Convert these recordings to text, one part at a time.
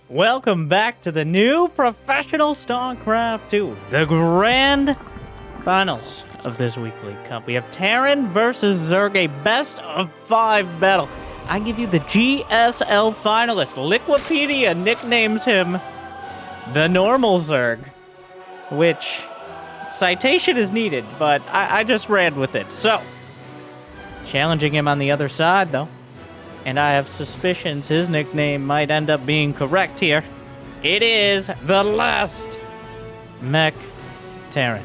Welcome back to the new professional StarCraft 2, the grand finals of this weekly cup. We have Terran versus Zerg, a best of 5 battle. I give you the GSL Finalist. Wikipedia nicknames him the normal Zerg, which citation is needed, but I just ran with it. So, challenging him on the other side, though. And I have suspicions his nickname might end up being correct here. It is the last Mech Terran.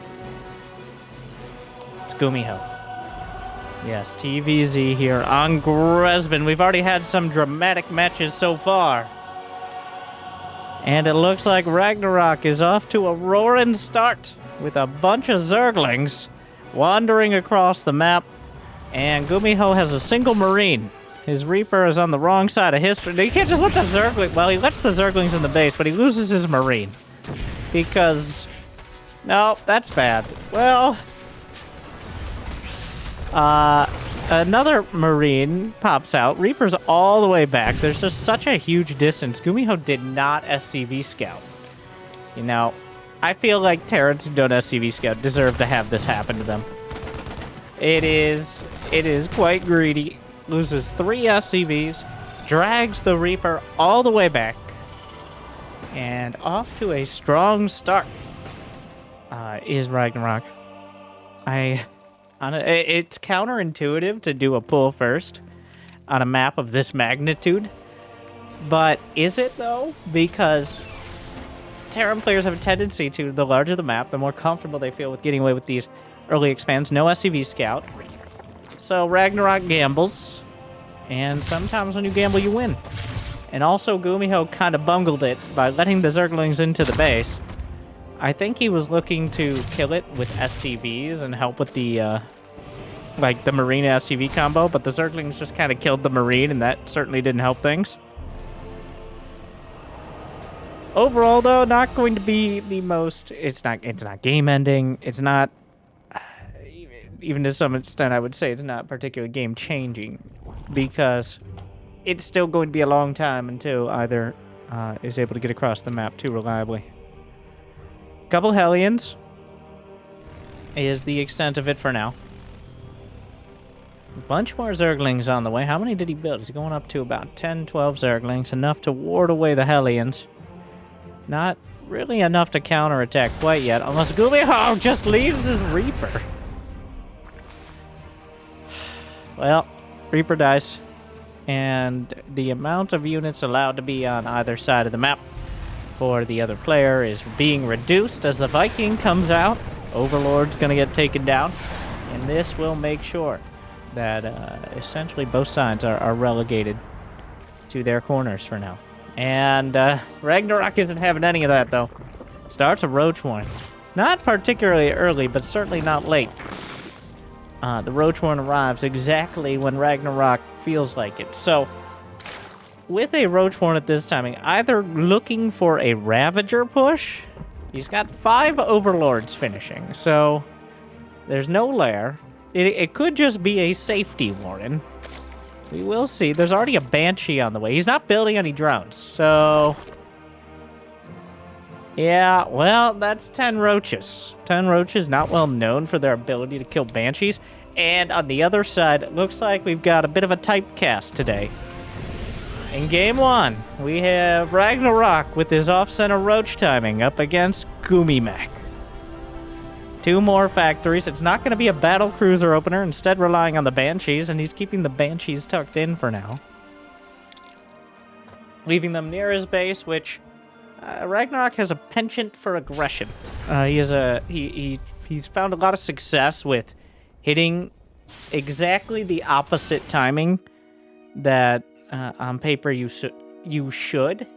It's GuMiho. Yes, TVZ here on Gresbin. We've already had some dramatic matches so far. And it looks like Ragnarok is off to a roaring start with a bunch of Zerglings wandering across the map. And GuMiho has a single Marine. His Reaper is on the wrong side of history. You can't just let the Zergling... Well, he lets the Zerglings in the base, but he loses his Marine. Because... No, that's bad. Well... another Marine pops out. Reaper's all the way back. There's just such a huge distance. GuMiho did not SCV scout. You know, I feel like Terrans who don't SCV scout deserve to have this happen to them. It is quite greedy. Loses 3 SCVs, drags the Reaper all the way back, and off to a strong start is Ragnarok. It's counterintuitive to do a pull first on a map of this magnitude, but is it though? Because Terran players have a tendency to, the larger the map, the more comfortable they feel with getting away with these early expands. No SCV scout. So Ragnarok gambles, and sometimes when you gamble, you win. And also, GuMiho kind of bungled it by letting the Zerglings into the base. I think he was looking to kill it with SCVs and help with the, like, the Marine SCV combo, but the Zerglings just kind of killed the Marine, and that certainly didn't help things. Overall, though, not going to be the most... It's not game-ending. It's not... Even to some extent, I would say it's not particularly game-changing, because it's still going to be a long time until either is able to get across the map too reliably. Couple Hellions is the extent of it for now. A bunch more Zerglings on the way. How many did he build? He's going up to about 10, 12 Zerglings, enough to ward away the Hellions. Not really enough to counterattack quite yet, unless GuMiho just leaves his Reaper. Well, Reaper dies, and the amount of units allowed to be on either side of the map for the other player is being reduced as the Viking comes out. Overlord's going to get taken down, and this will make sure that essentially both sides are relegated to their corners for now. And Ragnarok isn't having any of that, though. Starts a Roach Warren. Not particularly early, but certainly not late. The Roach Warren arrives exactly when Ragnarok feels like it. So, with a Roach Warren at this timing, either looking for a Ravager push, he's got 5 Overlords finishing, so there's no lair. It could just be a safety Warren. We will see. There's already a Banshee on the way. He's not building any drones, so... Yeah, well, that's 10 Roaches. 10 Roaches, not well known for their ability to kill Banshees. And on the other side, it looks like we've got a bit of a typecast today. In Game 1, we have Ragnarok with his off-center Roach timing up against GuMiMech. 2 more factories. It's not going to be a battle cruiser opener, instead relying on the Banshees, and he's keeping the Banshees tucked in for now. Leaving them near his base, which... Ragnarok has a penchant for aggression. He's found a lot of success with hitting exactly the opposite timing that on paper you should.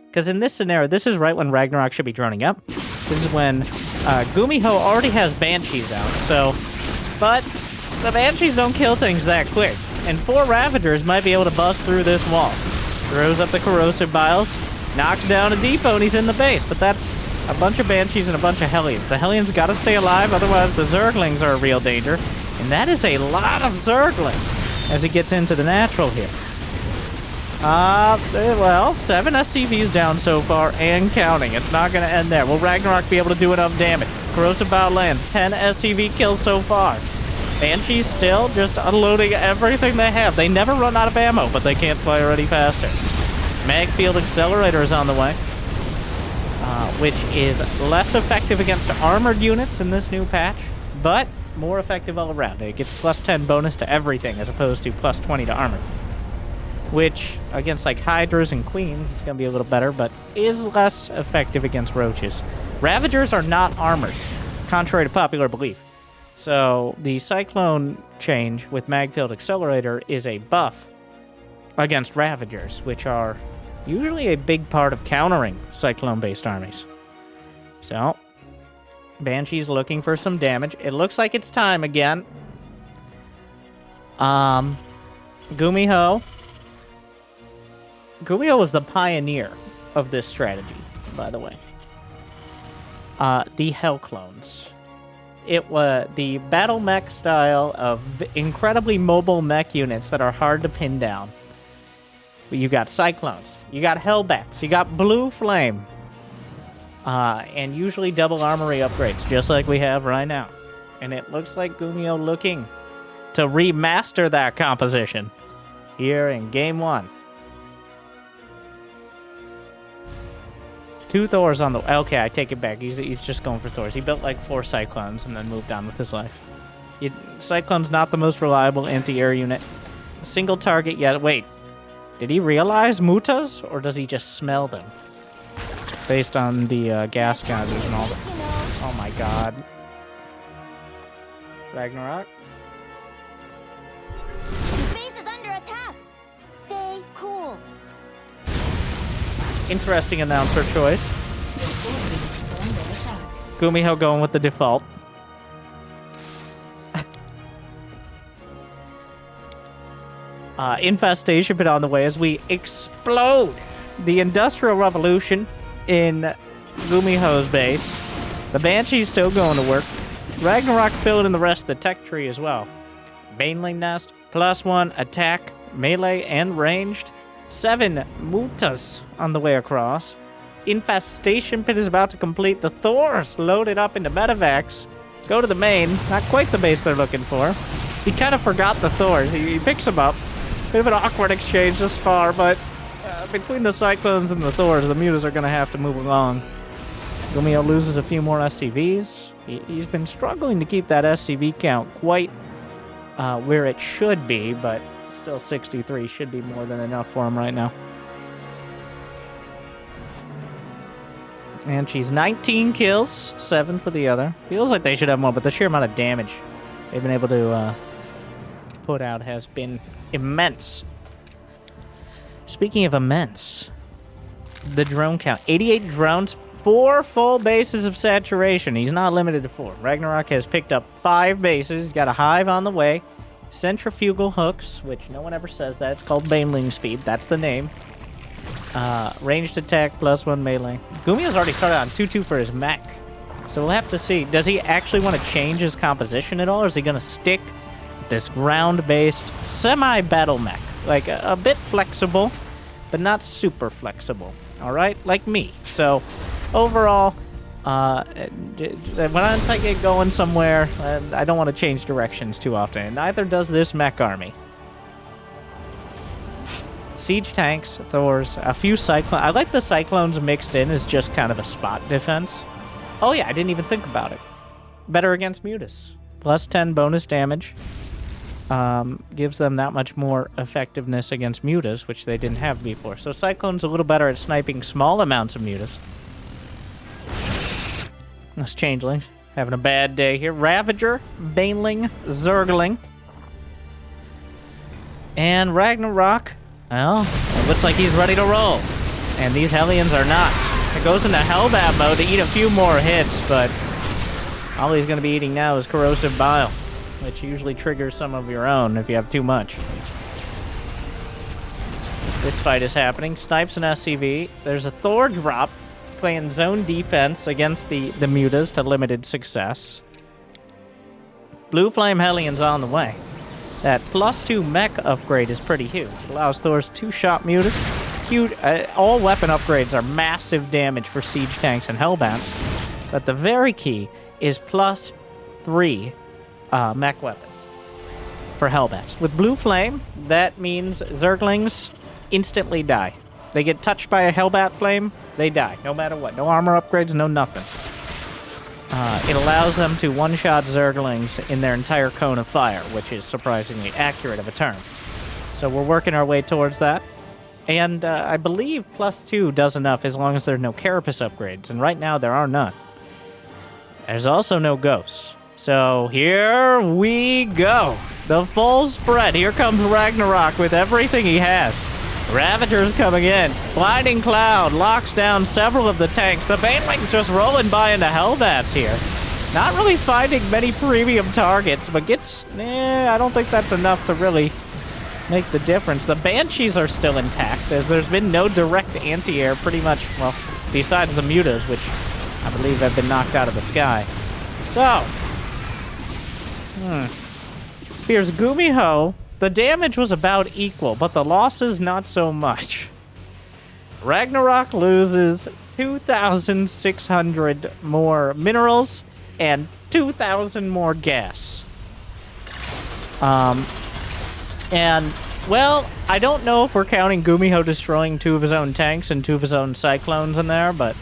Because in this scenario, this is right when Ragnarok should be droning up. This is when GuMiho already has Banshees out. So, but the Banshees don't kill things that quick, and 4 Ravagers might be able to bust through this wall. Throws up the corrosive biles. Knocks down a depot and he's in the base, but that's a bunch of Banshees and a bunch of Hellions. The Hellions gotta stay alive, otherwise the Zerglings are a real danger. And that is a lot of Zerglings as he gets into the natural here. Well, 7 SCVs down so far and counting. It's not going to end there. Will Ragnarok be able to do enough damage? Corrosive Bow lands. 10 SCV kills so far. Banshee's still just unloading everything they have. They never run out of ammo, but they can't fire any faster. Mag Field Accelerator is on the way, which is less effective against armored units in this new patch, but more effective all around. It gets plus 10 bonus to everything as opposed to plus 20 to armor, which against like Hydras and Queens is going to be a little better, but is less effective against Roaches. Ravagers are not armored, contrary to popular belief. So the Cyclone change with Magfield Accelerator is a buff against Ravagers, which are usually a big part of countering Cyclone-based armies. So Banshee's looking for some damage. It looks like it's time again. GuMiho. GuMiho was the pioneer of this strategy, by the way. The Hell Clones. It was the battle mech style of incredibly mobile mech units that are hard to pin down. You got Cyclones, you got Hellbats, you got Blue Flame, and usually double armory upgrades, just like we have right now. And it looks like GuMiho looking to remaster that composition here in Game 1. 2 Thors on the... Okay, I take it back. He's just going for Thors. He built like 4 Cyclones and then moved on with his life. Cyclone's not the most reliable anti-air unit. A single target yet. Wait, did he realize Mutas, or does he just smell them? Based on the gas counters and all that. Oh my god. Ragnarok? The base is under attack. Stay cool. Interesting announcer choice. GuMiho going with the default. Infestation been on the way as we explode the Industrial Revolution in GuMiho's base. The Banshee's still going to work. Ragnarok filled in the rest of the tech tree as well. Baneling Nest, +1 attack, melee, and ranged. 7 Mutas on the way across. Infestation Pit is about to complete. The Thors loaded up into medevacs. Go to the main. Not quite the base they're looking for. He kind of forgot the Thors. He picks them up. Bit of an awkward exchange this far, but between the Cyclones and the Thors, the Mutas are going to have to move along. GuMiho loses a few more SCVs. He's been struggling to keep that SCV count quite where it should be, but still 63 should be more than enough for him right now. And she's 19 kills, 7 for the other. Feels like they should have more, but the sheer amount of damage they've been able to put out has been immense. Speaking of immense, the drone count. 88 drones, 4 full bases of saturation. He's not limited to 4. Ragnarok has picked up 5 bases. He's got a hive on the way. Centrifugal hooks, which no one ever says that. It's called Baneling Speed. That's the name. Ranged attack, +1 melee. GuMiho's already started on 2-2 for his mech. So we'll have to see. Does he actually want to change his composition at all, or is he going to stick with this ground-based semi-battle mech? Like, a bit flexible, but not super flexible. Alright? Like me. So, overall, when I get going somewhere, I don't want to change directions too often. And neither does this mech army. Siege tanks, Thors, a few Cyclones. I like the Cyclones mixed in as just kind of a spot defense. Oh yeah, I didn't even think about it. Better against Mutas. +10 bonus damage. Gives them that much more effectiveness against Mutas, which they didn't have before. So Cyclone's a little better at sniping small amounts of Mutas. Those changelings having a bad day here. Ravager, Baneling, Zergling. And Ragnarok, well, it looks like he's ready to roll. And these Hellions are not. It goes into Hellbat mode to eat a few more hits, but all he's going to be eating now is Corrosive Bile, which usually triggers some of your own if you have too much. This fight is happening. Snipes and SCV. There's a Thor drop playing zone defense against the Mutas to limited success. Blue Flame Hellions on the way. that +2 mech upgrade is pretty huge. It allows Thor's 2-shot mutas. Huge, all weapon upgrades are massive damage for siege tanks and hellbats. But the very key is +3 mech weapons for hellbats. With Blue Flame, that means Zerglings instantly die. They get touched by a hellbat flame, they die, no matter what. No armor upgrades, no nothing. It allows them to one-shot Zerglings in their entire cone of fire, which is surprisingly accurate of a term. So we're working our way towards that. And I believe +2 does enough as long as there are no carapace upgrades, and right now there are none. There's also no ghosts. So here we go. The full spread. Here comes Ragnarok with everything he has. Ravagers coming in. Blinding Cloud locks down several of the tanks. The Baneling's just rolling by into Hellbats here. Not really finding many premium targets, but gets... I don't think that's enough to really make the difference. The Banshees are still intact, as there's been no direct anti-air pretty much, well, besides the Mutas, which I believe have been knocked out of the sky. So... Here's GuMiho. The damage was about equal, but the losses not so much. Ragnarok loses 2,600 more minerals and 2,000 more gas. And, well, I don't know if we're counting GuMiho destroying 2 of his own tanks and 2 of his own cyclones in there, but...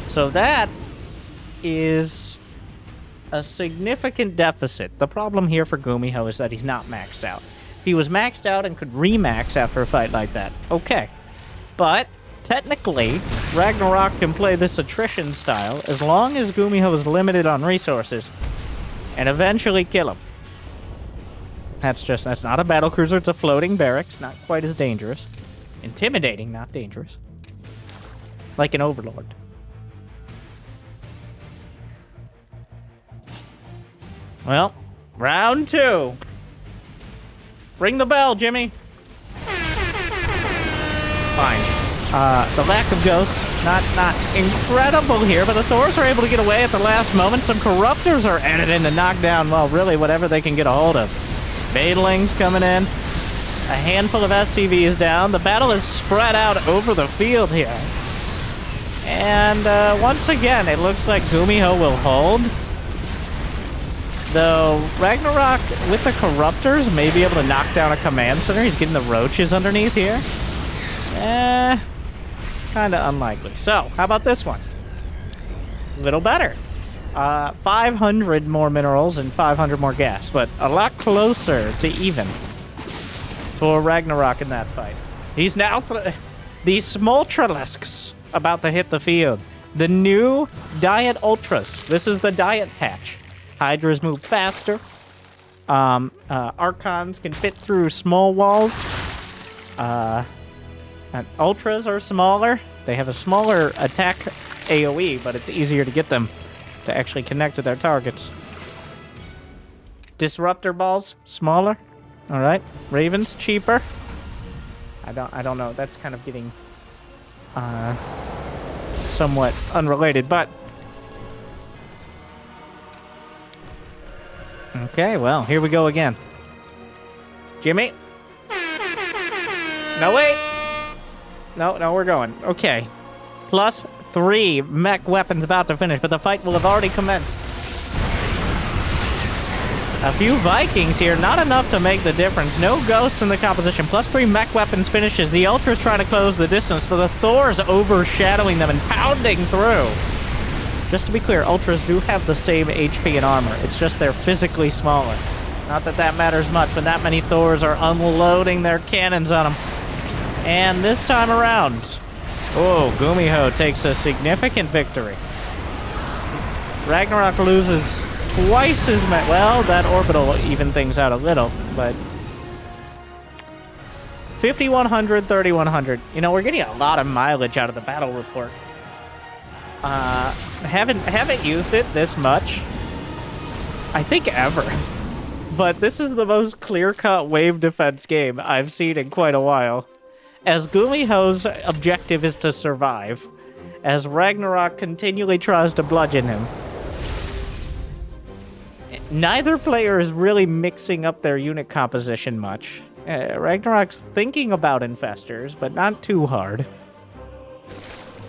So that is a significant deficit. The problem here for GuMiho is that he's not maxed out. If he was maxed out and could remax after a fight like that, okay. But, technically, Ragnarok can play this attrition style as long as GuMiho is limited on resources and eventually kill him. That's not a battlecruiser, it's a floating barracks, not quite as dangerous. Intimidating, not dangerous. Like an overlord. Well, round 2. Ring the bell, Jimmy. Fine. The lack of ghosts, not incredible here, but the Thors are able to get away at the last moment. Some Corruptors are added in to knock down, well, really whatever they can get a hold of. Badlings coming in. A handful of SCVs down. The battle is spread out over the field here. And once again, it looks like GuMiho will hold. Though Ragnarok, with the Corruptors, may be able to knock down a command center. He's getting the roaches underneath here. Kind of unlikely. So, how about this one? A little better. 500 more minerals and 500 more gas, but a lot closer to even for Ragnarok in that fight. He's now... the Smoltralisks about to hit the field. The new Diet Ultras. This is the Diet patch. Hydras move faster. Archons can fit through small walls. And Ultras are smaller. They have a smaller attack AoE, but it's easier to get them to actually connect to their targets. Disruptor balls, smaller. All right. Ravens, cheaper. I don't know. That's kind of getting somewhat unrelated, but okay, well, here we go again. Jimmy? No, wait! No, we're going. Okay. +3 mech weapons about to finish, but the fight will have already commenced. A few Vikings here, not enough to make the difference. No ghosts in the composition. +3 mech weapons finishes. The Ultra's trying to close the distance, but the Thor's overshadowing them and pounding through. Just to be clear, Ultras do have the same HP and armor. It's just they're physically smaller. Not that that matters much when that many Thors are unloading their cannons on them. And this time around, oh, GuMiho takes a significant victory. Ragnarok loses twice as much. Well, that orbital even things out a little, but 5,100, 3,100. You know, we're getting a lot of mileage out of the battle report. Haven't used it this much, I think, ever. But this is the most clear-cut wave defense game I've seen in quite a while. As GuMiho's objective is to survive, as Ragnarok continually tries to bludgeon him. Neither player is really mixing up their unit composition much. Ragnarok's thinking about infestors, but not too hard.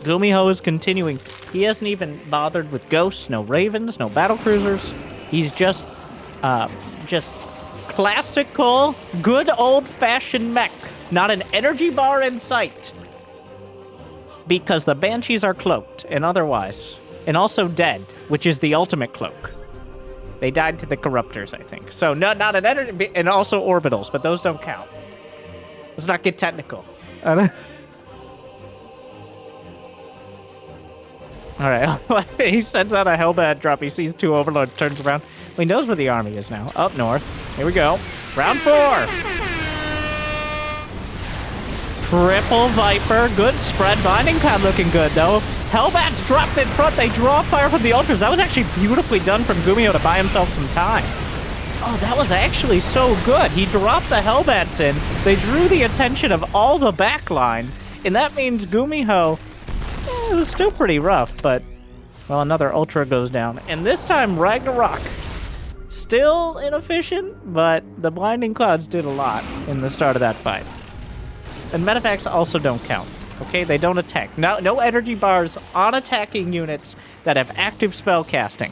GuMiho is continuing. He hasn't even bothered with ghosts, no ravens, no battlecruisers. He's just classical, good old-fashioned mech. Not an energy bar in sight. Because the Banshees are cloaked, and otherwise. And also dead, which is the ultimate cloak. They died to the Corruptors, I think. So, not an energy... And also orbitals, but those don't count. Let's not get technical. Alright, he sends out a Hellbat drop. He sees 2 overlords, turns around. Well, he knows where the army is now. Up north. Here we go. Round 4! Triple Viper. Good spread. Binding Cloud looking good, though. Hellbats dropped in front. They draw fire from the Ultras. That was actually beautifully done from GuMiho to buy himself some time. Oh, that was actually so good. He dropped the Hellbats in. They drew the attention of all the backline. And that means GuMiho... it was still pretty rough, but... well, another Ultra goes down. And this time, Ragnarok. Still inefficient, but the Blinding Clouds did a lot in the start of that fight. And Metapacks also don't count. Okay, they don't attack. No energy bars on attacking units that have active spell casting.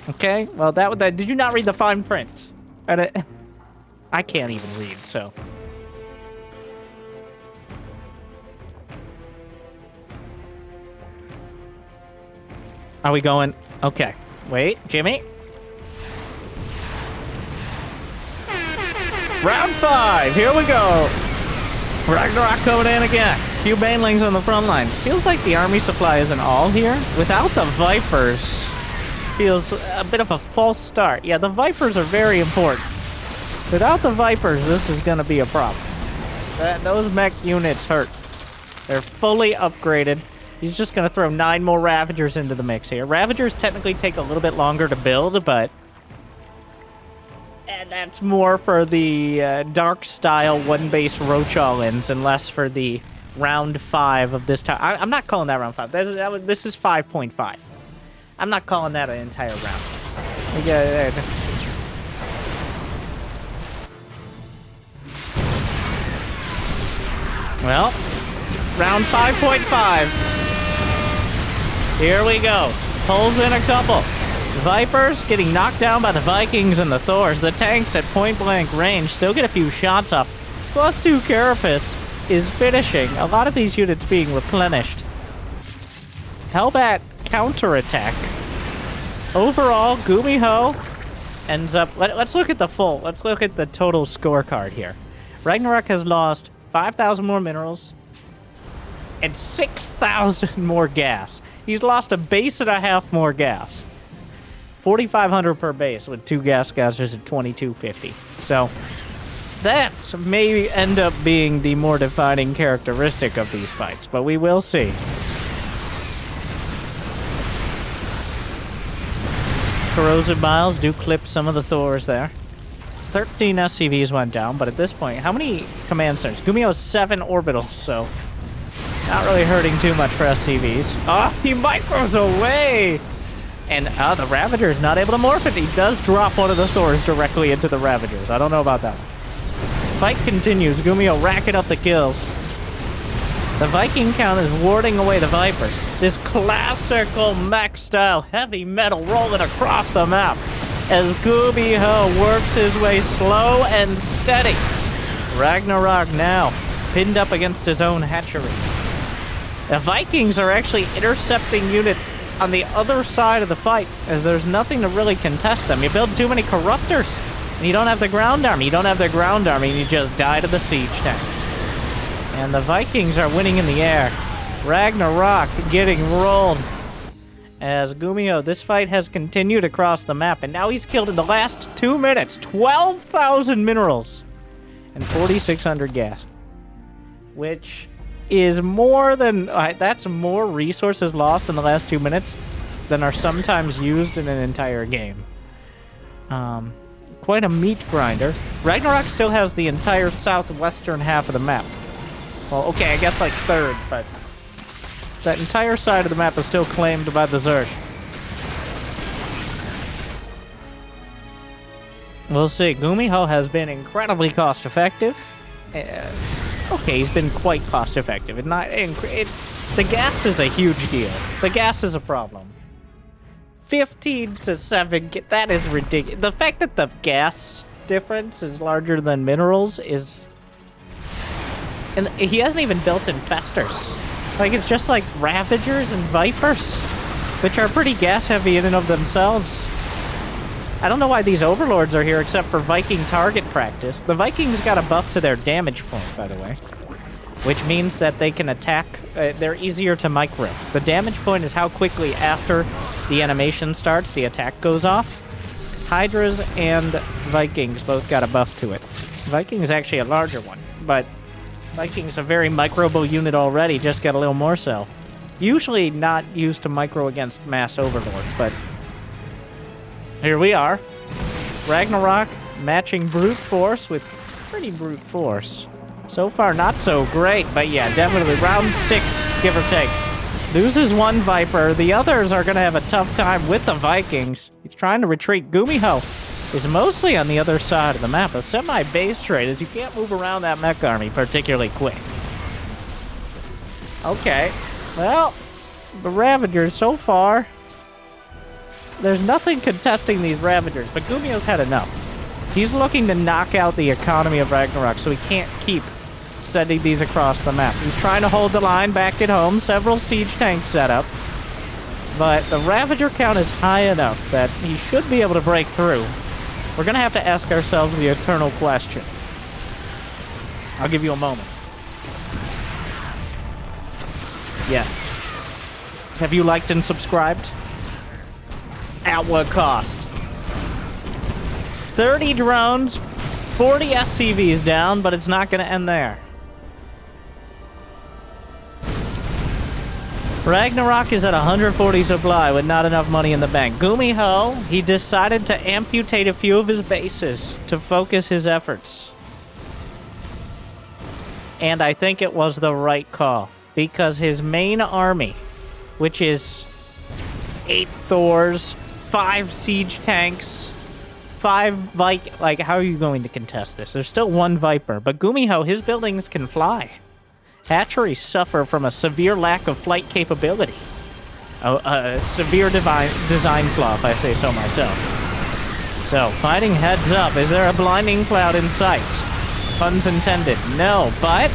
Okay, well, that did you not read the fine print? I can't even read, so... Are we going? Okay. Wait, Jimmy. Round 5. Here we go. Ragnarok coming in again. Few banelings on the front line. Feels like the army supply isn't all here. Without the Vipers, feels a bit of a false start. Yeah, the Vipers are very important. Without the Vipers, this is going to be a problem. Those mech units hurt. They're fully upgraded. He's just going to throw 9 more Ravagers into the mix here. Ravagers technically take a little bit longer to build, but... and that's more for the dark-style one-base Roach All-Ins and less for the round 5 of this time. I'm not calling that round 5. This is 5.5. I'm not calling that an entire round. Well, round 5.5. Here we go. Pulls in a couple. Vipers getting knocked down by the Vikings and the Thors. The tanks at point-blank range still get a few shots off. +2 Carapace is finishing. A lot of these units being replenished. Hellbat counterattack. Overall, GuMiho ends up... Let's look at the full. Let's look at the total scorecard here. Ragnarok has lost 5,000 more minerals and 6,000 more gas. He's lost a base and a half more gas. 4,500 per base with 2 gas gassers at 2,250. So that may end up being the more defining characteristic of these fights, but we will see. Corrosive Miles do clip some of the Thors there. 13 SCVs went down, but at this point, how many command centers? GuMiho has 7 orbitals, so not really hurting too much for SCVs. Oh, he micros away! And the Ravager is not able to morph it. He does drop one of the Thors directly into the Ravagers. I don't know about that one. Fight continues. GuMiho racking up the kills. The Viking count is warding away the Vipers. This classical mech-style heavy metal rolling across the map as GuMiho works his way slow and steady. Ragnarok now pinned up against his own hatchery. The Vikings are actually intercepting units on the other side of the fight, as there's nothing to really contest them. You build too many Corruptors, and you don't have the ground army. You don't have the ground army, and you just die to the siege tanks. And the Vikings are winning in the air. Ragnarok getting rolled. As GuMiho, this fight has continued across the map, and now he's killed in the last 2 minutes 12,000 minerals and 4,600 gas, which is more than... that's more resources lost in the last 2 minutes than are sometimes used in an entire game. Quite a meat grinder. Ragnarok still has the entire southwestern half of the map. Well, okay, I guess like third, but that entire side of the map is still claimed by the Zerg. We'll see. GuMiho has been incredibly cost-effective. Okay, he's been quite cost-effective. The gas is a huge deal. The gas is a problem. 15 to 7, that is ridiculous. The fact that the gas difference is larger than minerals is... And he hasn't even built infestors. Like, it's just like Ravagers and Vipers, which are pretty gas-heavy in and of themselves. I don't know why these Overlords are here except for Viking target practice. The Vikings got a buff to their damage point, by the way, which means that they can attack. They're easier to micro. The damage point is how quickly after the animation starts the attack goes off. Hydras and Vikings both got a buff to it. Viking is actually a larger one, but Viking's a very microable unit already, just got a little more so. Usually not used to micro against mass overlords, but here we are. Ragnarok matching brute force with pretty brute force. So far, not so great, but yeah, definitely round 6, give or take. Loses one Viper. The others are going to have a tough time with the Vikings. He's trying to retreat. GuMiho is mostly on the other side of the map. A semi-base trade, as you can't move around that mech army particularly quick. Okay. Well, the Ravagers so far... There's nothing contesting these Ravagers, but GuMiho's had enough. He's looking to knock out the economy of Ragnarok, so he can't keep sending these across the map. He's trying to hold the line back at home, several siege tanks set up, but the Ravager count is high enough that he should be able to break through. We're going to have to ask ourselves the eternal question. I'll give you a moment. Yes. Have you liked and subscribed? At what cost? 30 drones, 40 SCVs down, but it's not going to end there. Ragnarok is at 140 supply with not enough money in the bank. GuMiho, he decided to amputate a few of his bases to focus his efforts. And I think it was the right call, because his main army, which is 8 Thors, 5 siege tanks, 5 Viking... Like, how are you going to contest this? There's still 1 Viper, but GuMiho, his buildings can fly. Hatcheries suffer from a severe lack of flight capability. A severe design flaw, if I say so myself. So, fighting heads up. Is there a blinding cloud in sight? Puns intended. No, but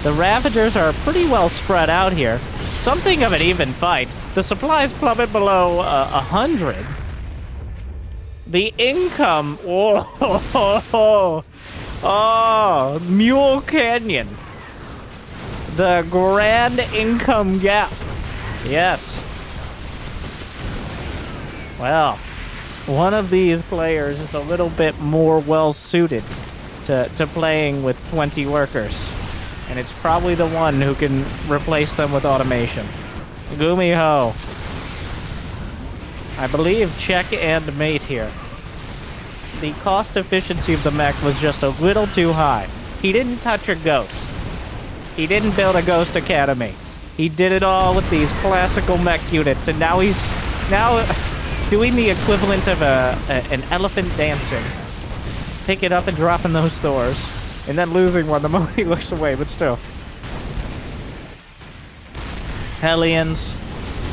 the Ravagers are pretty well spread out here. Something of an even fight. The supplies plummet below 100. The income... Oh, Mule Canyon. The grand income gap. Yes. Well, one of these players is a little bit more well-suited to playing with 20 workers. And it's probably the one who can replace them with automation. GuMiho. I believe check and mate here. The cost efficiency of the mech was just a little too high. He didn't touch a ghost. He didn't build a ghost academy. He did it all with these classical mech units, and now he's doing the equivalent of an elephant dancing. Pick it up and dropping those Thors, and then losing one the moment he looks away, but still. Hellions,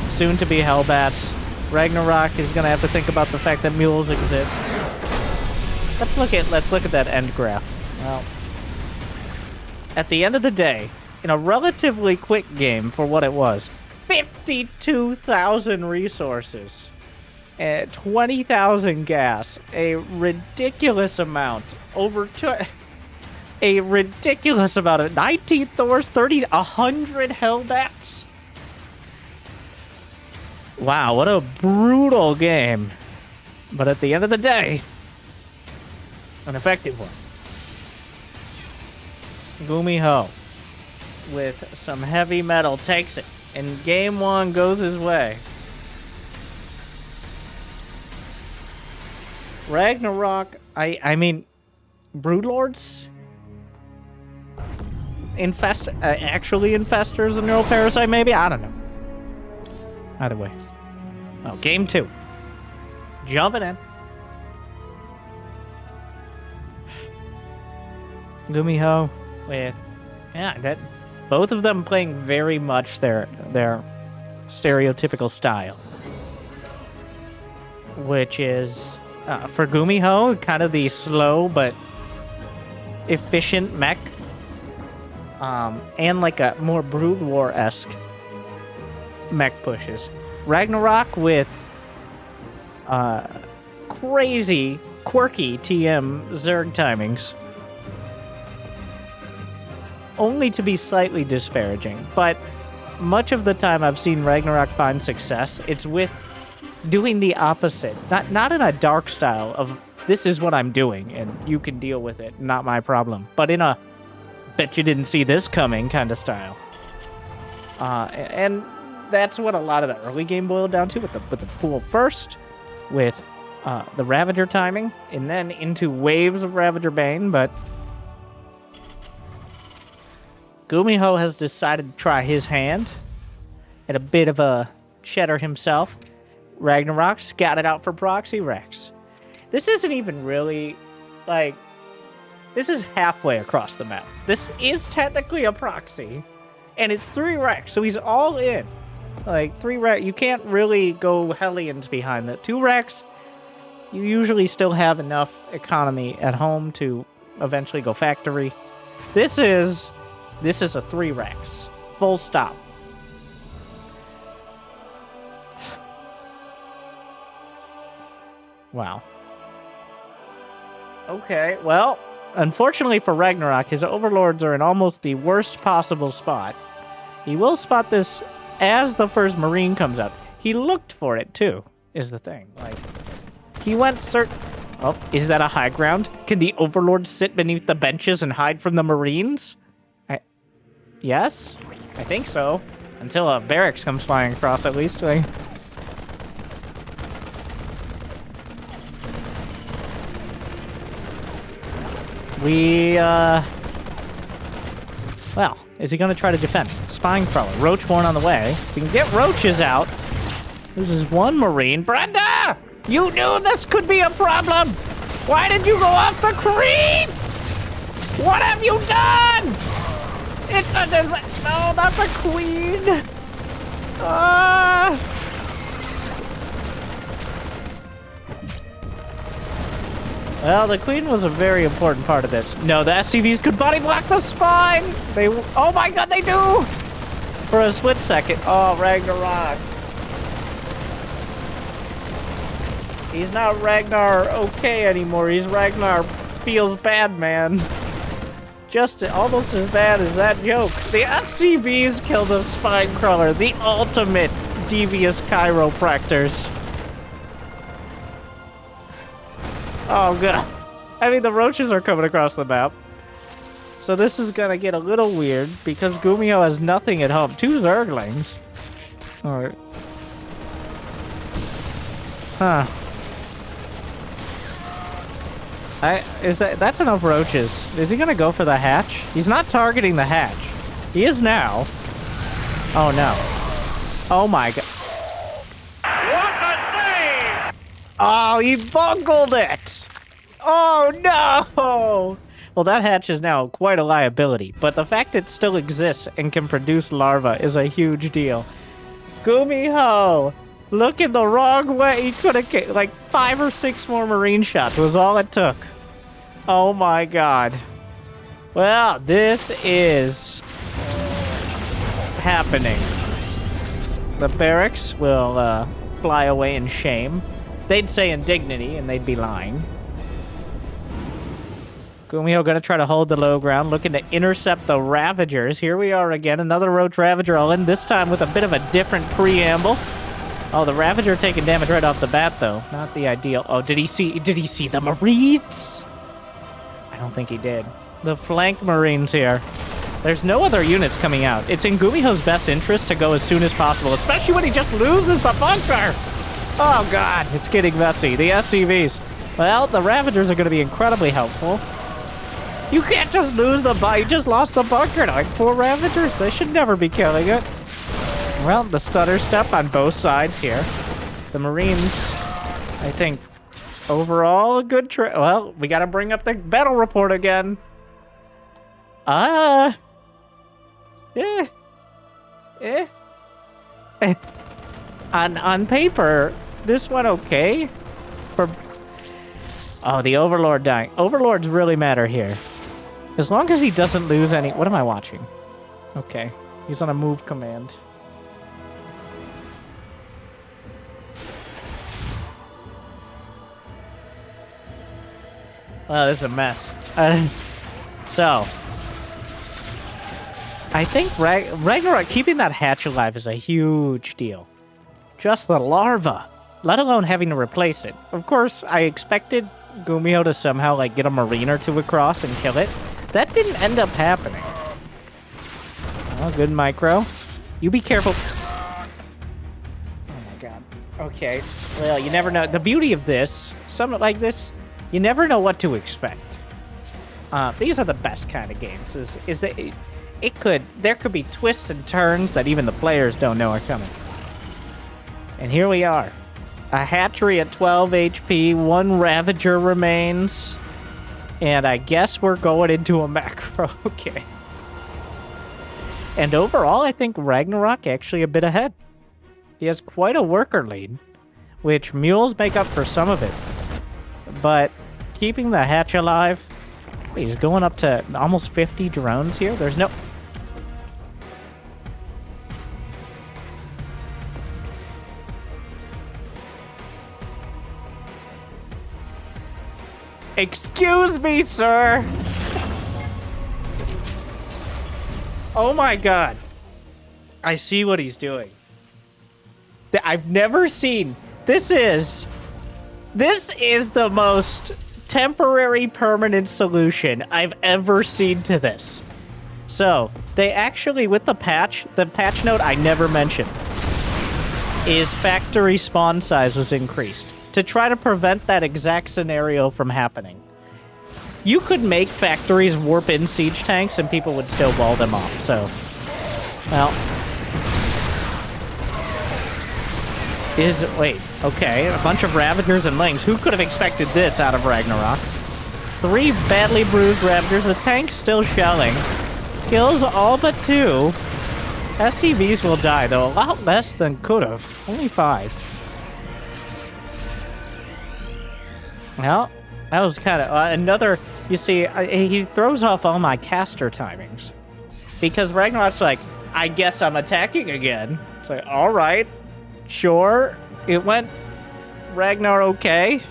soon to be Hellbats. Ragnarok is gonna have to think about the fact that mules exist. Let's look at that end graph. Well, at the end of the day, in a relatively quick game for what it was, 52,000 resources, 20,000 gas, a ridiculous amount, a ridiculous amount of 19 Thors, 100 Hellbats. Wow, what a brutal game. But at the end of the day, an effective one. GuMiho, with some heavy metal, takes it. And game 1 goes his way. Ragnarok, I mean, Broodlords? Actually infestors a neural parasite, maybe? I don't know. Either way. Oh, game 2. Jumping in. GuMiho with, yeah, that both of them playing very much their stereotypical style, which is for GuMiho kind of the slow but efficient mech, and like a more Brood War-esque mech pushes. Ragnarok with crazy, quirky TM Zerg timings. Only to be slightly disparaging, but much of the time I've seen Ragnarok find success, it's with doing the opposite. Not in a dark style of, this is what I'm doing, and you can deal with it, not my problem, but in a, bet you didn't see this coming kind of style. And that's what a lot of the early game boiled down to, with the pool first, with the Ravager timing, and then into waves of Ravager Bane, but GuMiho has decided to try his hand at a bit of a cheddar himself. Ragnarok scouted out for Proxy Rex. This isn't even really, like, this is halfway across the map. This is technically a proxy, and it's 3 Rex, so he's all in. Like, 3 Rex, you can't really go Hellions behind that. 2 Rex, you usually still have enough economy at home to eventually go factory. This is a 3 Rex. Full stop. Wow. Okay, well, unfortunately for Ragnarok, his overlords are in almost the worst possible spot. He will spot this as the first Marine comes up. He looked for it, too, is the thing. Like, he went Oh, is that a high ground? Can the overlords sit beneath the benches and hide from the Marines? Yes? I think so. Until a barracks comes flying across, at least. Like, well, is he going to try to defend? Spine Crawler. Roachborn on the way. If we can get roaches out. This is 1 Marine. Brenda! You knew this could be a problem! Why did you go off the creed? What have you done? It's a disaster. No, not the queen. Well, the queen was a very important part of this. No, the SCVs could body block the spine. Oh my god, they do. For a split second. Oh, Ragnarok. He's not Ragnar okay anymore. He's Ragnar feels bad, man. Just almost as bad as that joke. The SCVs killed the spine crawler, the ultimate devious chiropractors. Oh god. I mean, the roaches are coming across the map. So this is gonna get a little weird because GuMiho has nothing at home. 2 Zerglings. Alright. Huh. That's enough roaches. Is he gonna go for the hatch? He's not targeting the hatch. He is now. Oh no. Oh my god. What a save! Oh, he bungled it! Oh no! Well, that hatch is now quite a liability, but the fact it still exists and can produce larvae is a huge deal. GuMiho! Looking the wrong way. He could have, like, 5 or 6 more Marine shots was all it took. Oh my god. Well, this is happening. The barracks will fly away in shame. They'd say indignity, and they'd be lying. GuMiho gonna try to hold the low ground, looking to intercept the Ravagers. Here we are again, another Roach Ravager all in, this time with a bit of a different preamble. Oh, the Ravager taking damage right off the bat, though. Not the ideal. Oh, did he see the Marines? I don't think he did. The flank Marines here. There's no other units coming out. It's in GuMiho's best interest to go as soon as possible, especially when he just loses the bunker. Oh, God. It's getting messy. The SCVs. Well, the Ravagers are going to be incredibly helpful. You can't just lose the bunker. You just lost the bunker to, like, 4 Ravagers. They should never be killing it. Well, the stutter step on both sides here. The Marines, I think, overall a good well, we got to bring up the battle report again. Eh. Eh. On paper, this went okay. Oh, the Overlord dying. Overlords really matter here. As long as he doesn't lose any... What am I watching? Okay. He's on a move command. Oh, this is a mess. So... I think Ragnarok, keeping that hatch alive is a huge deal. Just the larva, let alone having to replace it. Of course, I expected GuMiho to somehow like get a marine or two across and kill it. That didn't end up happening. Oh, good micro. You be careful. Oh my god. Okay. Well, you never know. The beauty of this, something like this, you never know what to expect. These are the best kind of games. Is that there could be twists and turns that even the players don't know are coming. And here we are. A hatchery at 12 HP, 1 Ravager remains, and I guess we're going into a macro. Okay. And overall, I think Ragnarok actually a bit ahead. He has quite a worker lead, which mules make up for some of it. But keeping the hatch alive, he's going up to almost 50 drones here. There's no... Excuse me, sir! Oh my god. I see what he's doing. I've never seen... This is the most temporary permanent solution I've ever seen to this. So, they actually, with the patch note I never mentioned, is factory spawn size was increased to try to prevent that exact scenario from happening. You could make factories warp in siege tanks and people would still wall them off, so... Well... Wait, okay, a bunch of Ravagers and Lings. Who could have expected this out of Ragnarok? 3 badly bruised Ravagers, the tank's still shelling. Kills all but 2. SCVs will die, though a lot less than could've. Only 5. Well, that was kind of another... You see, he throws off all my caster timings. Because Ragnarok's like, I guess I'm attacking again. It's like, alright, sure. It went Ragnar okay.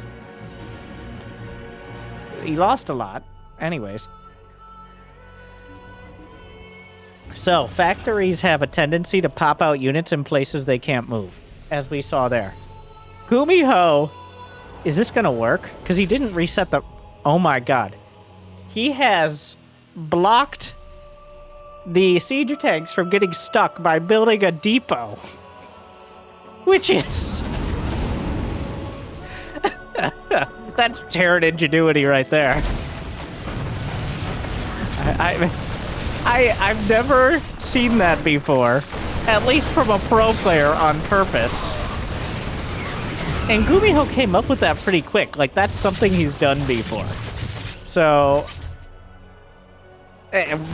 He lost a lot. Anyways. So, factories have a tendency to pop out units in places they can't move. As we saw there. GuMiho... Is this gonna work? Because he didn't reset the... Oh my god. He has blocked the siege tanks from getting stuck by building a depot. Which is... That's Terran ingenuity right there. I've never seen that before. At least from a pro player on purpose. And GuMiho came up with that pretty quick. Like, that's something he's done before. So...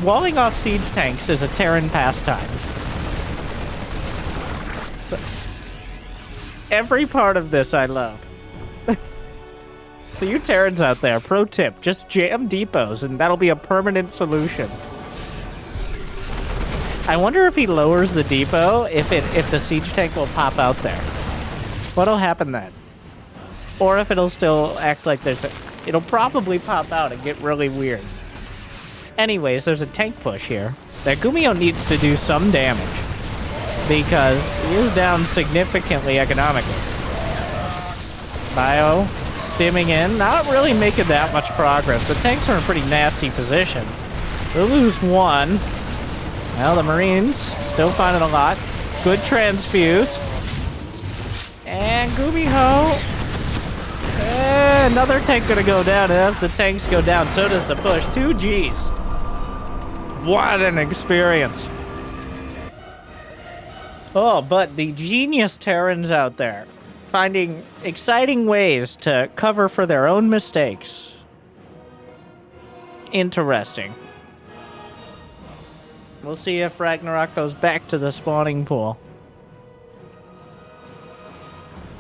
walling off siege tanks is a Terran pastime. So, every part of this I love. So you Terrans out there, pro tip, just jam depots and that'll be a permanent solution. I wonder if he lowers the depot, if the siege tank will pop out there. What'll happen then? Or if it'll still act like it'll probably pop out and get really weird. Anyways, there's a tank push here that GuMiho needs to do some damage because he is down significantly economically. Bio stimming in, not really making that much progress. The tanks are in a pretty nasty position. They'll lose 1. Well, the Marines still finding a lot. Good transfuse. And GuMiho. Another tank gonna go down, and as the tanks go down, so does the push. 2 Gs. What an experience. Oh, but the genius Terrans out there, finding exciting ways to cover for their own mistakes. Interesting. We'll see if Ragnarok goes back to the spawning pool.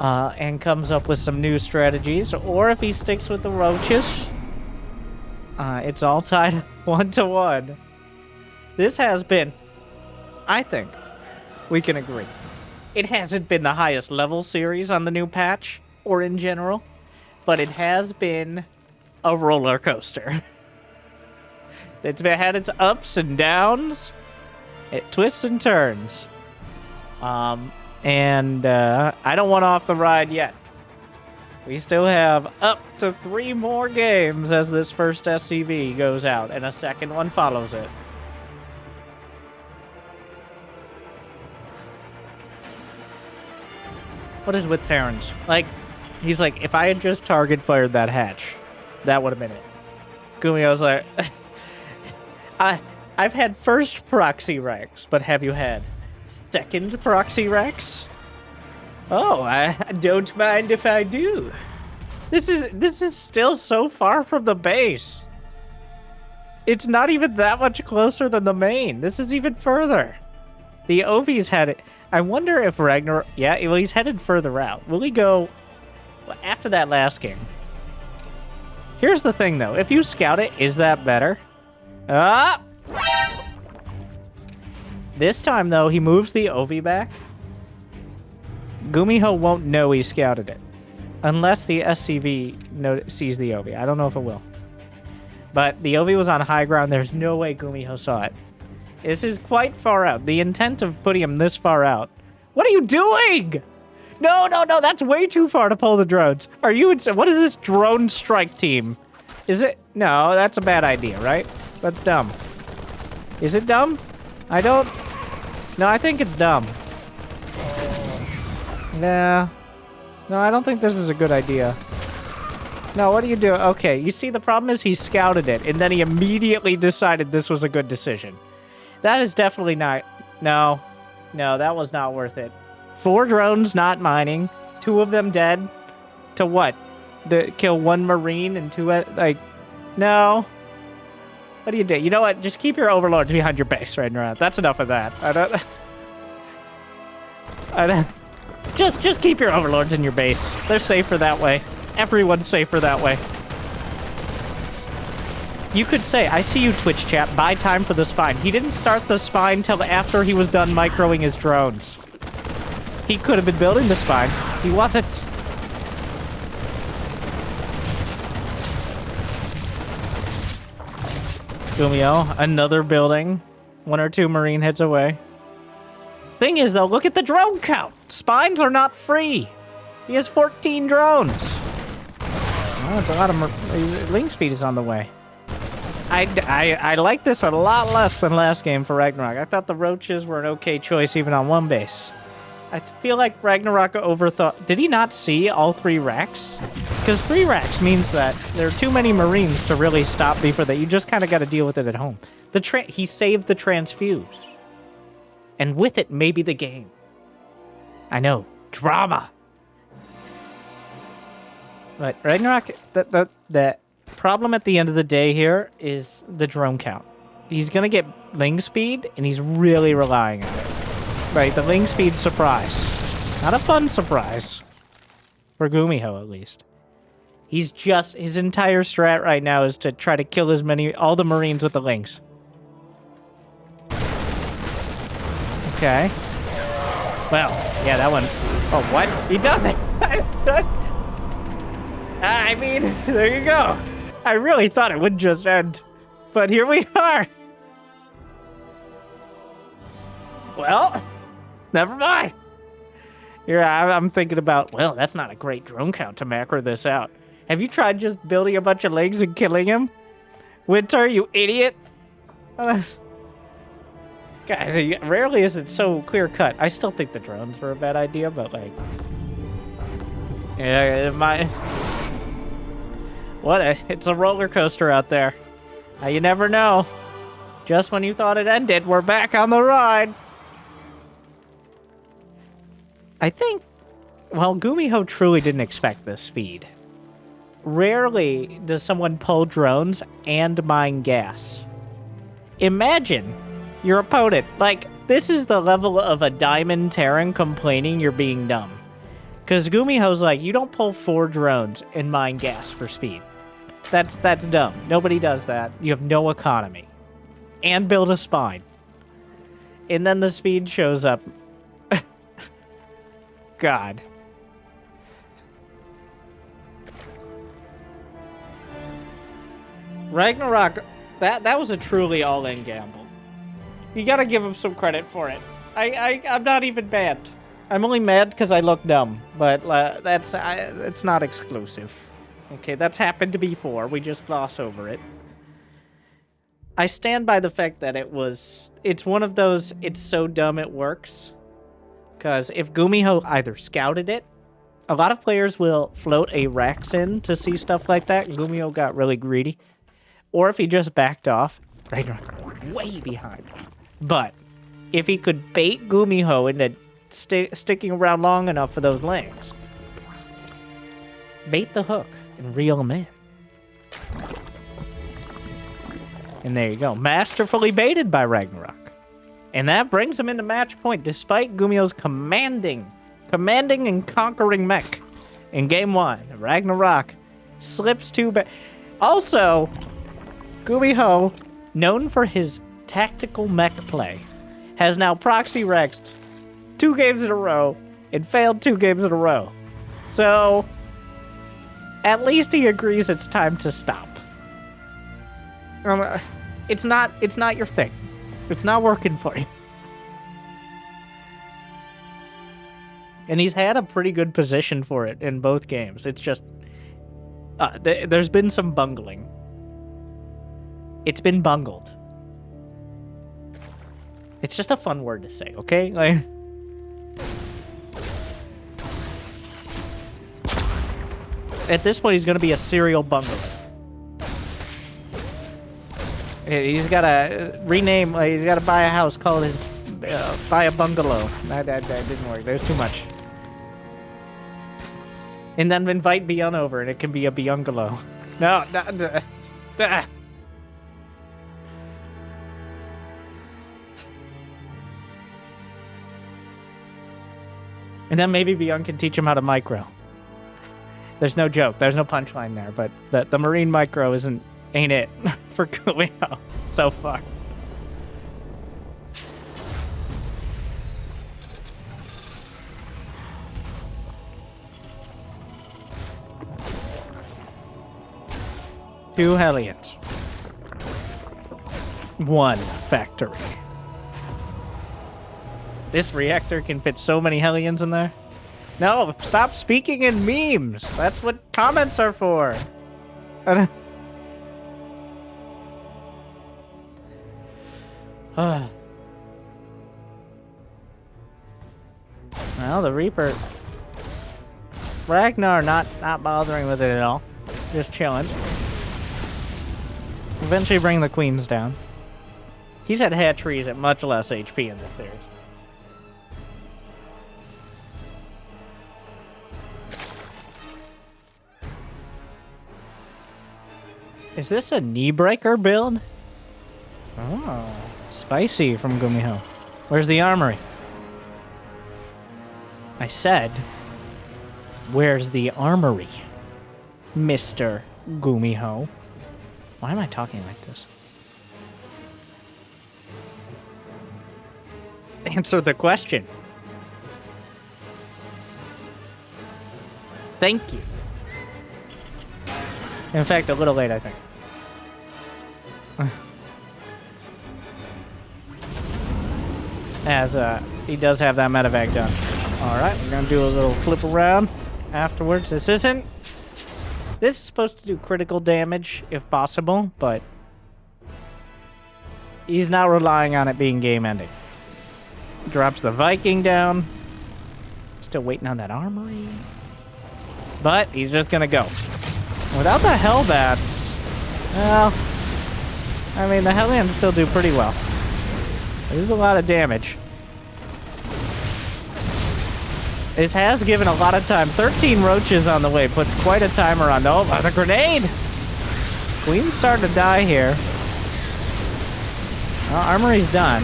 And comes up with some new strategies, or if he sticks with the roaches. It's all tied 1-1. This has been, I think, we can agree, it hasn't been the highest level series on the new patch, or in general, but it has been a roller coaster. It's had its ups and downs, it twists and turns. And I don't want off the ride yet. We still have up to 3 more games as this first SCV goes out, and a second one follows it. What is with Terrans? Like, he's like, if I had just target fired that hatch, that would have been it. GuMiho's like, I've had first proxy Rex, but have you had second proxy Rex? Oh, I don't mind if I do. This is still so far from the base. It's not even that much closer than the main. This is even further. The Ovi's had it. I wonder if Ragnarok... Yeah, well, he's headed further out. Will he go... Well, after that last game? Here's the thing, though. If you scout it, is that better? Ah! This time, though, he moves the Ovi back. GuMiho won't know he scouted it. Unless the SCV sees the Ovi. I don't know if it will. But the Ovi was on high ground. There's no way GuMiho saw it. This is quite far out. The intent of putting him this far out. What are you doing? No, no, no. That's way too far to pull the drones. Are you... What is this drone strike team? Is it... No, that's a bad idea, right? That's dumb. Is it dumb? I don't... No, I think it's dumb. Nah. No, I don't think this is a good idea. No, what are you doing? Okay, you see, the problem is he scouted it, and then he immediately decided this was a good decision. That is definitely not... No. No, that was not worth it. 4 drones not mining. 2 of them dead. To what? Kill 1 Marine and 2... Like... No. What do you do? You know what? Just keep your overlords behind your base right now. That's enough of that. I don't... Just keep your overlords in your base. They're safer that way. Everyone's safer that way. You could say, I see you, Twitch chat, buy time for the spine. He didn't start the spine till after he was done microing his drones. He could have been building the spine. He wasn't. GuMiho, another building. 1 or 2 Marine hits away. Thing is, though, look at the drone count. Spines are not free. He has 14 drones. Oh, it's a lot of... Link speed is on the way. I like this a lot less than last game for Ragnarok. I thought the roaches were an okay choice even on 1 base. I feel like Ragnarok overthought... Did he not see all 3 racks? Because 3 racks means that there are too many Marines to really stop before that. You just kind of got to deal with it at home. He saved the transfuse. And with it, maybe the game. I know. Drama. But Ragnarok, the problem at the end of the day here is the drone count. He's going to get ling speed, and he's really relying on it. Right, the ling speed surprise. Not a fun surprise. For GuMiho, at least. He's just... His entire strat right now is to try to kill all the Marines with the lings. Okay. Well, yeah, that one... Oh, what? He doesn't! I mean, there you go. I really thought it would just end. But here we are. Well, never mind. Here, I'm thinking about, well, that's not a great drone count to macro this out. Have you tried just building a bunch of legs and killing him? Winter, you idiot. Guys, rarely is it so clear-cut. I still think the drones were a bad idea, but, like... Yeah, it's a roller coaster out there. You never know. Just when you thought it ended, we're back on the ride. I think, well, GuMiho truly didn't expect this speed. Rarely does someone pull drones and mine gas. Imagine your opponent. Like, this is the level of a Diamond Terran complaining you're being dumb. Because GuMiho's like, you don't pull 4 drones and mine gas for speed. That's dumb. Nobody does that. You have no economy. And build a spine. And then the speed shows up. God. Ragnarok, that was a truly all-in gamble. You gotta give him some credit for it. I'm not even mad. I'm only mad because I look dumb, but it's not exclusive. Okay, that's happened before. We just gloss over it. I stand by the fact that it's one of those, it's so dumb it works. Because if GuMiho either scouted it, a lot of players will float a Rax in to see stuff like that. GuMiho got really greedy. Or if he just backed off, Ragnarok way behind. But if he could bait GuMiho into sticking around long enough for those legs, bait the hook and reel him in. And there you go. Masterfully baited by Ragnarok. And that brings him into match point despite GuMiho's commanding and conquering mech in game 1. Ragnarok slips 2 back. Also, GuMiho, known for his tactical mech play, has now proxy rexed 2 games in a row and failed 2 games in a row. So, at least he agrees it's time to stop. It's not your thing. It's not working for you. And he's had a pretty good position for it in both games. It's just there's been some bungling. It's been bungled. It's just a fun word to say, okay? Like, at this point, he's going to be a serial bungler. He's got to rename, he's got to buy a house, call it his, buy a bungalow. That didn't work. There's too much. And then invite Beyond over, and it can be a Beyongalow. No, And then maybe Beyond can teach him how to micro. There's no joke. There's no punchline there, but the marine micro ain't it for GuMiho so far. Two Hellions. 1 factory. This reactor can fit so many Hellions in there. No, stop speaking in memes. That's what comments are for. Well, the Reaper. Ragnar not bothering with it at all. Just chilling. Eventually bring the queens down. He's had hatcheries at much less HP in this series. Is this a knee breaker build? Oh, spicy from GuMiho. Where's the armory? I said, where's the armory, Mr. GuMiho? Why am I talking like this? Answer the question. Thank you. In fact, a little late, I think. As he does have that medevac done. Alright, we're gonna do a little flip around afterwards. This is supposed to do critical damage, if possible, but he's not relying on it being game-ending. Drops the Viking down. Still waiting on that armory. But he's just gonna go. Without the Hellbats, well, I mean, the Hellions still do pretty well. There's a lot of damage. It has given a lot of time. 13 roaches on the way puts quite a timer on. Oh, the grenade! Queen's starting to die here. Well, armory's done.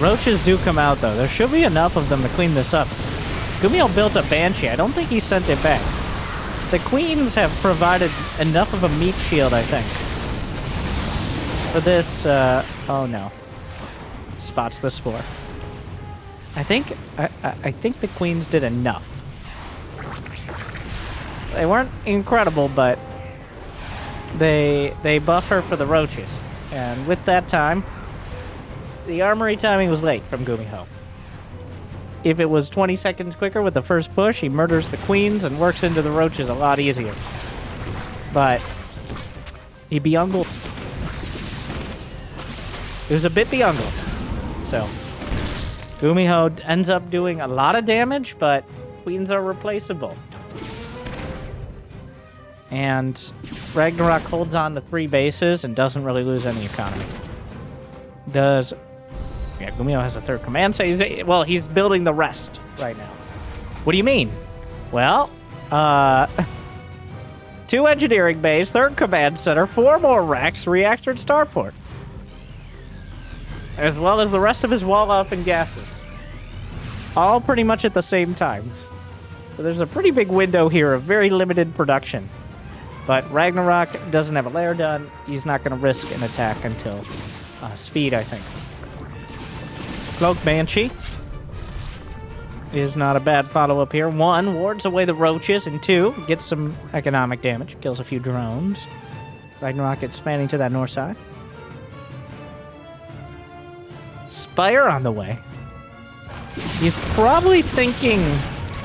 Roaches do come out, though. There should be enough of them to clean this up. GuMiho built a Banshee. I don't think he sent it back. The queens have provided enough of a meat shield, I think. For this, oh no. Spots the spore. I think the queens did enough. They weren't incredible, but they buffer for the roaches. And with that time, the armory timing was late from GuMiho. If it was 20 seconds quicker with the first push, he murders the queens and works into the roaches a lot easier. But he beungled. It was a bit beungled. So GuMiho ends up doing a lot of damage, but queens are replaceable. And Ragnarok holds on to 3 bases and doesn't really lose any economy. Yeah, GuMiho has a 3rd command center. Well, he's building the rest right now. What do you mean? Well, 2 engineering bays, 3rd command center, 4 more racks, reactor, and starport. As well as the rest of his wall up and gases. All pretty much at the same time. So there's a pretty big window here of very limited production. But Ragnarok doesn't have a lair done. He's not going to risk an attack until speed, I think. Cloak Banshee is not a bad follow-up here. 1, wards away the roaches, and 2, gets some economic damage. Kills a few drones. Ragnarok expanding to that north side. Spire on the way. He's probably thinking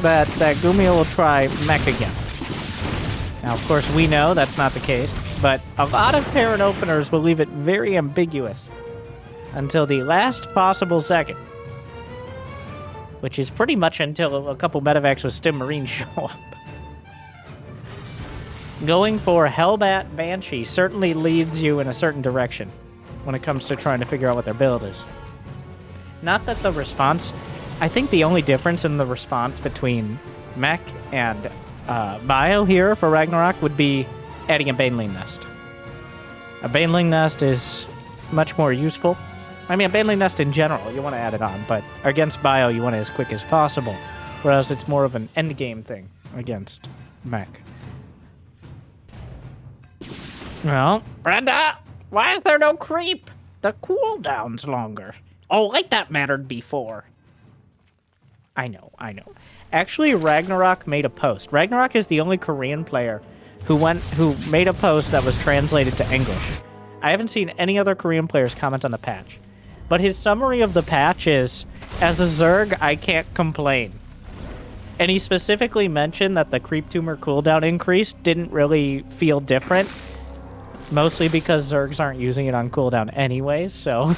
that GuMiho will try Mech again. Now, of course, we know that's not the case, but a lot of Terran openers will leave it very ambiguous until the last possible second, which is pretty much until a couple medevacs with Stim Marines show up. Going for Hellbat Banshee certainly leads you in a certain direction when it comes to trying to figure out what their build is. Not that the response... I think the only difference in the response between Mech and Bio here for Ragnarok would be adding a Baneling Nest. A Baneling Nest is much more useful. I mean, a Baneling Nest in general, you want to add it on, but against Bio, you want it as quick as possible, whereas it's more of an endgame thing against Mech. Well, Brenda, why is there no creep? The cooldown's longer. Oh, like that mattered before. I know. Actually, Ragnarok made a post. Ragnarok is the only Korean player who made a post that was translated to English. I haven't seen any other Korean players comment on the patch. But his summary of the patch is, as a Zerg, I can't complain. And he specifically mentioned that the creep tumor cooldown increase didn't really feel different. Mostly because Zergs aren't using it on cooldown anyways, so...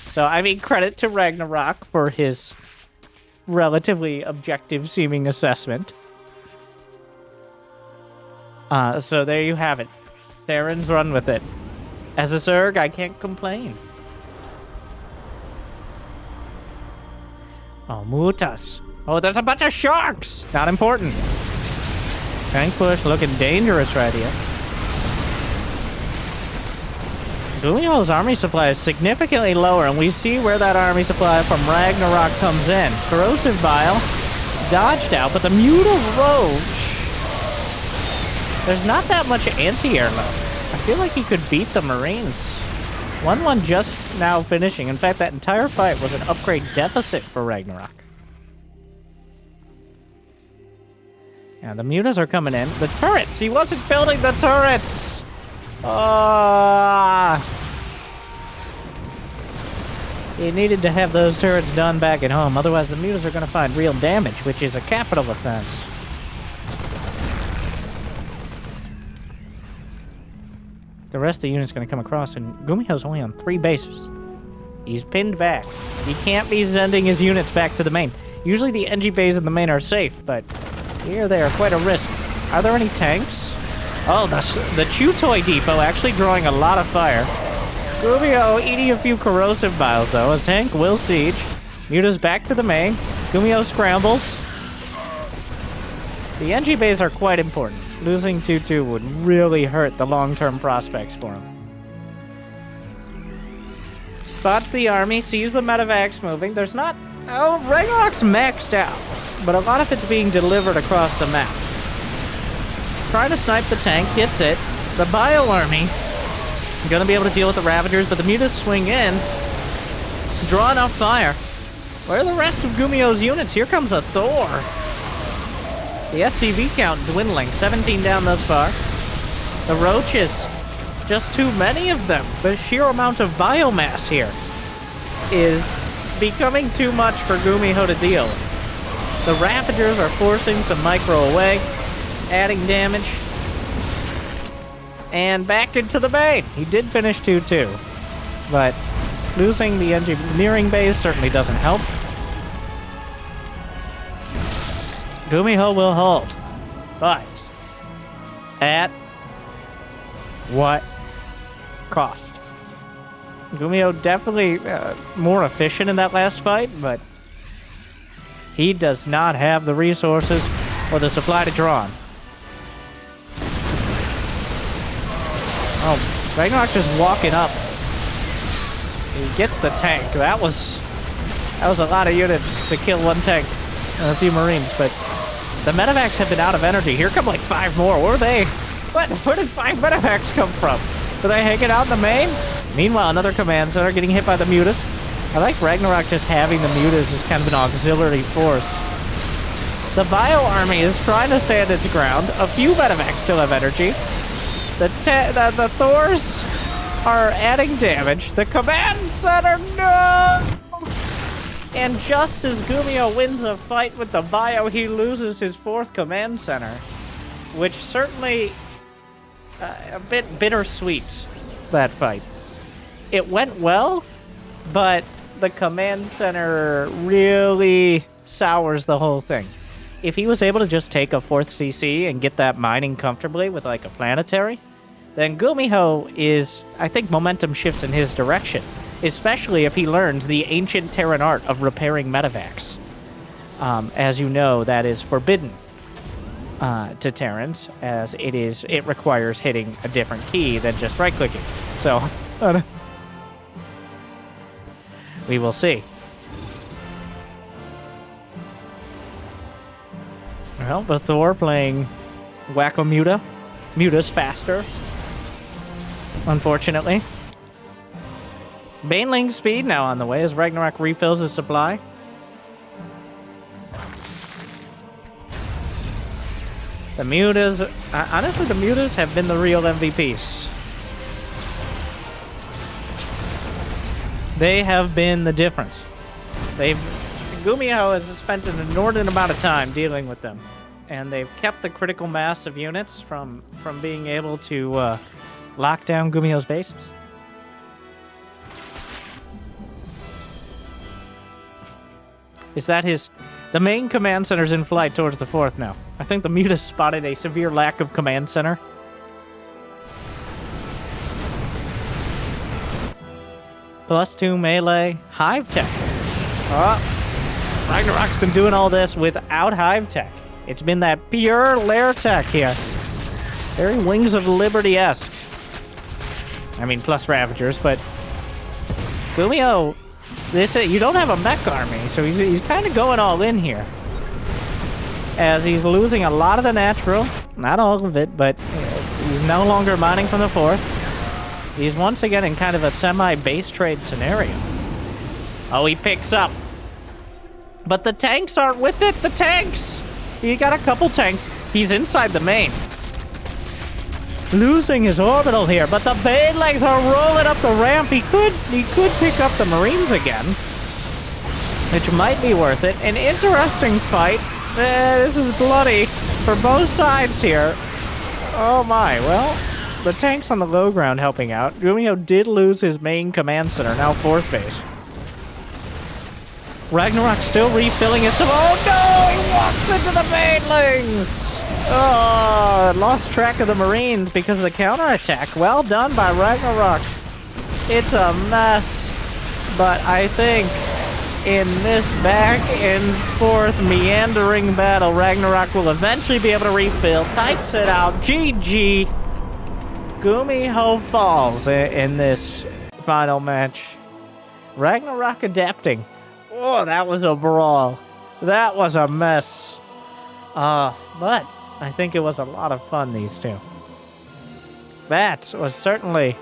So, I mean, credit to Ragnarok for his relatively objective-seeming assessment. So there you have it. Theron's run with it. As a Zerg, I can't complain. Oh, Mutas. Oh, there's a bunch of sharks! Not important. Tank push looking dangerous right here. GuMiho's army supply is significantly lower, and we see where that army supply from Ragnarok comes in. Corrosive Bile dodged out, but the Mutal Roach... There's not that much anti-air left. I feel like he could beat the Marines. 1-1 just now finishing. In fact, that entire fight was an upgrade deficit for Ragnarok. Yeah, the Mutas are coming in. The turrets! He wasn't building the turrets! He needed to have those turrets done back at home, otherwise the Mutas are going to find real damage, which is a capital offense. The rest of the unit's going to come across, and GuMiho's only on 3 bases. He's pinned back. He can't be sending his units back to the main. Usually the NG bays in the main are safe, but here they are quite a risk. Are there any tanks? Oh, the Chew Toy Depot actually drawing a lot of fire. GuMiho eating a few corrosive biles, though. A tank will siege. Muta's back to the main. GuMiho scrambles. The NG bays are quite important. Losing 2-2 would really hurt the long-term prospects for him. Spots the army, sees the medevacs moving. There's not... Oh, Ragnarok's maxed out, but a lot of it's being delivered across the map. Trying to snipe the tank, gets it. The Bio Army gonna be able to deal with the Ravagers, but the Mutas swing in. Draw enough fire. Where are the rest of GuMiho's units? Here comes a Thor. The SCV count dwindling, 17 down thus far. The Roaches, just too many of them. The sheer amount of biomass here is becoming too much for GuMiho to deal with. The Ravagers are forcing some micro away, adding damage, and back into the main. He did finish 2-2, but losing the engineering base certainly doesn't help. GuMiho will hold, but at what cost? GuMiho definitely more efficient in that last fight, but he does not have the resources or the supply to draw on. Oh, Ragnarok just walking up. He gets the tank. That was a lot of units to kill one tank and a few Marines, but the medevacs have been out of energy. Here come like 5 more. Where are they? Where did 5 medevacs come from? Are they hanging out in the main? Meanwhile, another command center getting hit by the Mutas. I like Ragnarok just having the Mutas as kind of an auxiliary force. The Bio Army is trying to stand its ground. A few medevacs still have energy. The Thors are adding damage. The command center, no! And just as GuMiho wins a fight with the Bio, he loses his 4th command center, which certainly a bit bittersweet, that fight. It went well, but the command center really sours the whole thing. If he was able to just take a 4th CC and get that mining comfortably with like a planetary, then GuMiho is, I think momentum shifts in his direction, especially if he learns the ancient Terran art of repairing medevacs. As you know, that is forbidden to Terrans, as it requires hitting a different key than just right-clicking. So, we will see. Well, the Thor playing Whack-A-Muta. Muta's faster, unfortunately. Baneling speed now on the way as Ragnarok refills his supply. The Mutas, honestly, the Mutas have been the real MVPs. They have been the difference. GuMiho has spent an inordinate amount of time dealing with them, and they've kept the critical mass of units from being able to lock down GuMiho's bases. Is that the main command center's in flight towards the 4th now. I think the Mutas spotted a severe lack of command center. +2 melee, Hive Tech. Oh, Ragnarok's been doing all this without Hive Tech. It's been that pure lair tech here. Very Wings of Liberty-esque. I mean, plus Ravagers, but GuMiho, you don't have a mech army, so he's kind of going all in here. As he's losing a lot of the natural, not all of it, but he's no longer mining from the 4th. He's once again in kind of a semi-base trade scenario. Oh, he picks up. But the tanks aren't with it, the tanks! He got a couple tanks. He's inside the main. Losing his orbital here, but the Banelings are rolling up the ramp. He could pick up the Marines again, which might be worth it. An interesting fight. This is bloody for both sides here. Oh my, well, the tanks on the low ground helping out. GuMiho did lose his main command center, now 4th base. Ragnarok still refilling his... Oh no! He walks into the Banelings! Oh, lost track of the Marines because of the counterattack. Well done by Ragnarok. It's a mess, but I think in this back and forth meandering battle. Ragnarok will eventually be able to refill. Types it out. GG. GuMiho falls in this final match. Ragnarok adapting. Oh, that was a brawl. That was a mess. But I think it was a lot of fun, these two. That was certainly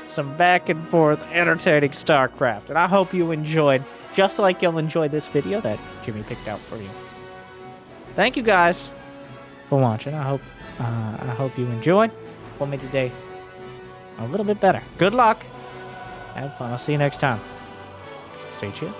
some back and forth entertaining StarCraft. And I hope you enjoyed, just like you'll enjoy this video that Jimmy picked out for you. Thank you guys for watching. I hope you enjoyed. What made the day a little bit better. Good luck. Have fun. I'll see you next time. Stay chill.